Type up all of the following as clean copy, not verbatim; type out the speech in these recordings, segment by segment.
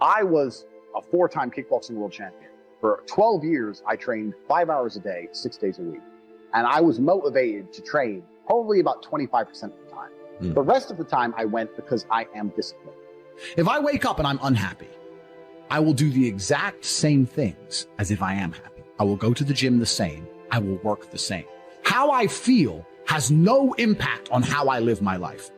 I was a 4-time kickboxing world champion. For 12 years, I trained 5 hours a day, 6 days a week. And I was motivated to train probably about 25% of the time. The rest of the time I went because I am disciplined. If I wake up and I'm unhappy, I will do the exact same things as if I am happy. I will go to the gym the same. I will work the same. How I feel has no impact on how I live my life.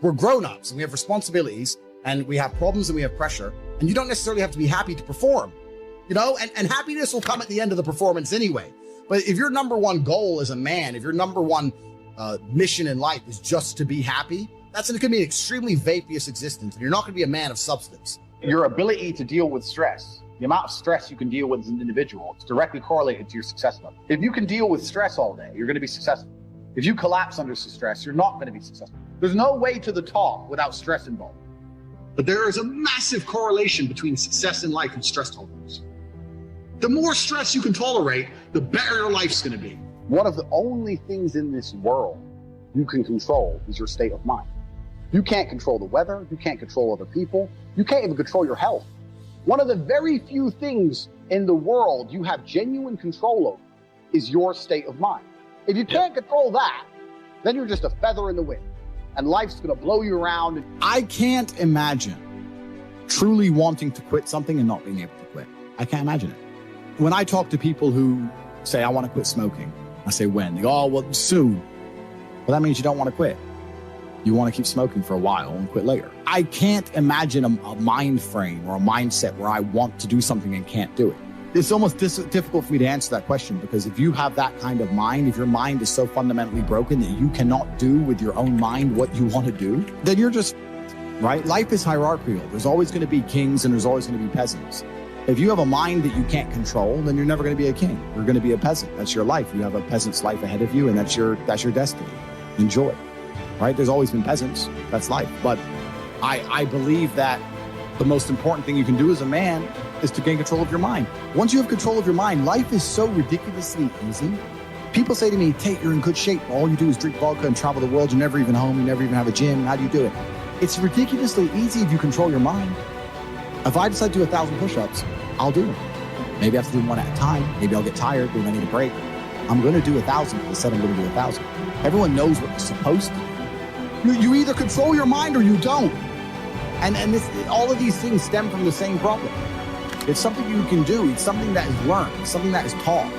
We're grown-ups and we have responsibilities and we have problems and we have pressure, and you don't necessarily have to be happy to perform, you know, and happiness will come at the end of the performance anyway. But if your number one goal as a man, if your number one mission in life is just to be happy, that's going to be an extremely vaporous existence, and you're not going to be a man of substance. Your ability to deal with stress, the amount of stress you can deal with as an individual, it's directly correlated to your success level. If you can deal with stress all day, you're going to be successful. If you collapse under stress, you're not going to be successful. There's no way to the top without stress involved. But there is a massive correlation between success in life and stress tolerance. The more stress you can tolerate, the better your life's going to be. One of the only things in this world you can control is your state of mind. You can't control the weather. You can't control other people. You can't even control your health. One of the very few things in the world you have genuine control over is your state of mind. If you can't control that, then you're just a feather in the wind, and life's going to blow you around. I can't imagine truly wanting to quit something and not being able to quit. I can't imagine it. When I talk to people who say, I want to quit smoking, I say, when? They go, oh, well, soon. Well, that means you don't want to quit. You want to keep smoking for a while and quit later. I can't imagine a mind frame or a mindset where I want to do something and can't do it. It's almost difficult for me to answer that question, because if you have that kind of mind, if your mind is so fundamentally broken that you cannot do with your own mind what you want to do, then you're just, right? Life is hierarchical. There's always going to be kings and there's always going to be peasants. If you have a mind that you can't control, then you're never going to be a king. You're going to be a peasant. That's your life. You have a peasant's life ahead of you, and that's your destiny. Enjoy, right? There's always been peasants. That's life. But I believe that the most important thing you can do as a man is to gain control of your mind. Once you have control of your mind, life is so ridiculously easy. People say to me, Tate, you're in good shape. All you do is drink vodka and travel the world. You're never even home. You never even have a gym. How do you do it? It's ridiculously easy if you control your mind. If I decide to do 1,000 push-ups, I'll do them. Maybe I have to do them one at a time. Maybe I'll get tired. Maybe I need a break. I'm going to do 1,000 because I said I'm going to do 1,000. Everyone knows what they're supposed to do. You either control your mind or you don't. And all of these things stem from the same problem. It's something you can do. It's something that is learned. It's something that is taught.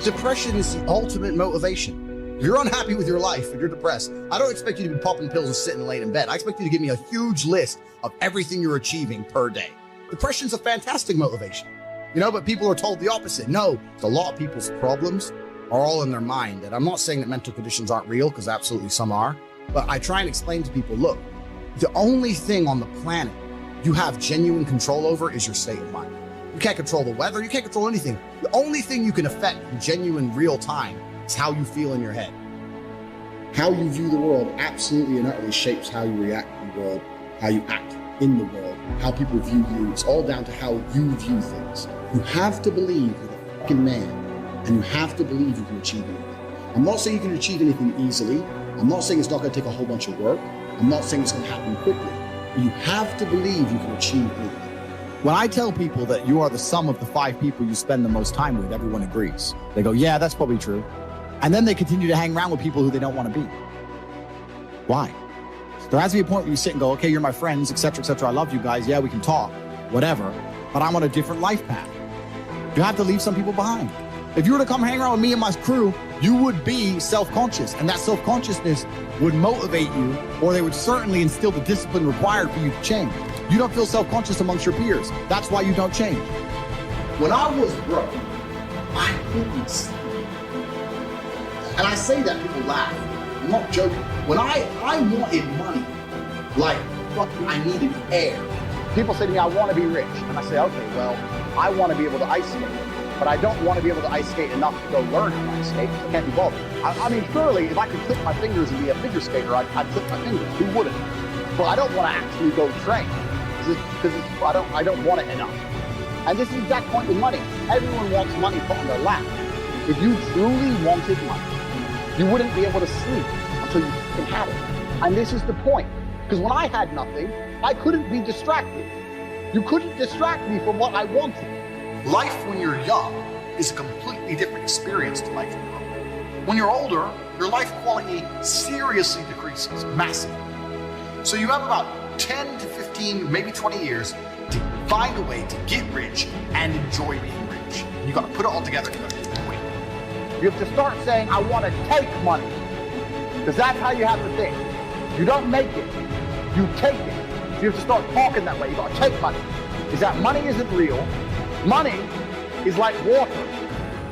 Depression is the ultimate motivation. If you're unhappy with your life, if you're depressed, I don't expect you to be popping pills and sitting late in bed. I expect you to give me a huge list of everything you're achieving per day. Depression's a fantastic motivation, you know, but people are told the opposite. No, a lot of people's problems are all in their mind. And I'm not saying that mental conditions aren't real, because absolutely some are, but I try and explain to people, look, the only thing on the planet you have genuine control over is your state of mind. You can't control the weather. You can't control anything. The only thing you can affect in genuine real time is how you feel in your head. How you view the world absolutely and utterly shapes how you react in the world, how you act in the world, how people view you. It's all down to how you view things. You have to believe you're a fucking man, and you have to believe you can achieve anything. I'm not saying you can achieve anything easily. I'm not saying it's not going to take a whole bunch of work. I'm not saying it's going to happen quickly. But you have to believe you can achieve anything. When I tell people that you are the sum of the 5 people you spend the most time with, everyone agrees. They go, yeah, that's probably true. And then they continue to hang around with people who they don't want to be. Why? There has to be a point where you sit and go, okay, you're my friends, et cetera, I love you guys. Yeah, we can talk, whatever. But I'm on a different life path. You have to leave some people behind. If you were to come hang around with me and my crew, you would be self-conscious. And that self-consciousness would motivate you, or they would certainly instill the discipline required for you to change. You don't feel self-conscious amongst your peers. That's why you don't change. When I was broke, I couldn't sleep. And I say that, people laugh. I'm not joking. When I wanted money, like fucking I needed air. People say to me, I want to be rich. And I say, okay, well, I want to be able to ice skate. But I don't want to be able to ice skate enough to go learn how to ice skate. I can't be bothered. I mean, surely, if I could click my fingers and be a figure skater, I'd click my fingers. Who wouldn't? But I don't want to actually go train. Because I don't want it enough. And this is the exact point with money. Everyone wants money put on their lap. If you truly wanted money, you wouldn't be able to sleep until you fucking had it. And this is the point. Because when I had nothing, I couldn't be distracted. You couldn't distract me from what I wanted. Life when you're young is a completely different experience to life when you're older. When you're older, your life quality seriously decreases, massively. So you have about 10 to 15, maybe 20 years to find a way to get rich and enjoy being rich. You got to put it all together. You got to do it. You have to start saying, I want to take money. Because that's how you have to think. You don't make it, you take it. So you have to start talking that way. You got to take money. Is that money isn't real. Money is like water.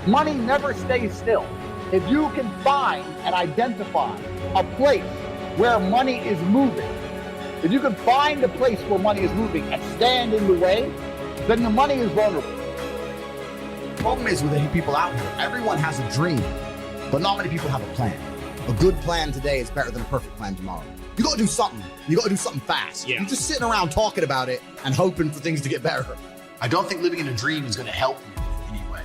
Money never stays still. If you can find and identify a place where money is moving, if you can find a place where money is moving and stand in the way, then the money is vulnerable. The problem is with the people out here, everyone has a dream, but not many people have a plan. A good plan today is better than a perfect plan tomorrow. You got to do something. You got to do something fast. Yeah. You're just sitting around talking about it and hoping for things to get better. I don't think living in a dream is going to help you in any way.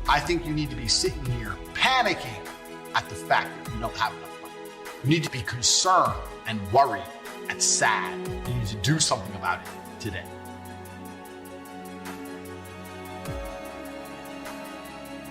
I think you need to be sitting here panicking at the fact that you don't have enough money. You need to be concerned and worried and sad. You need to do something about it today.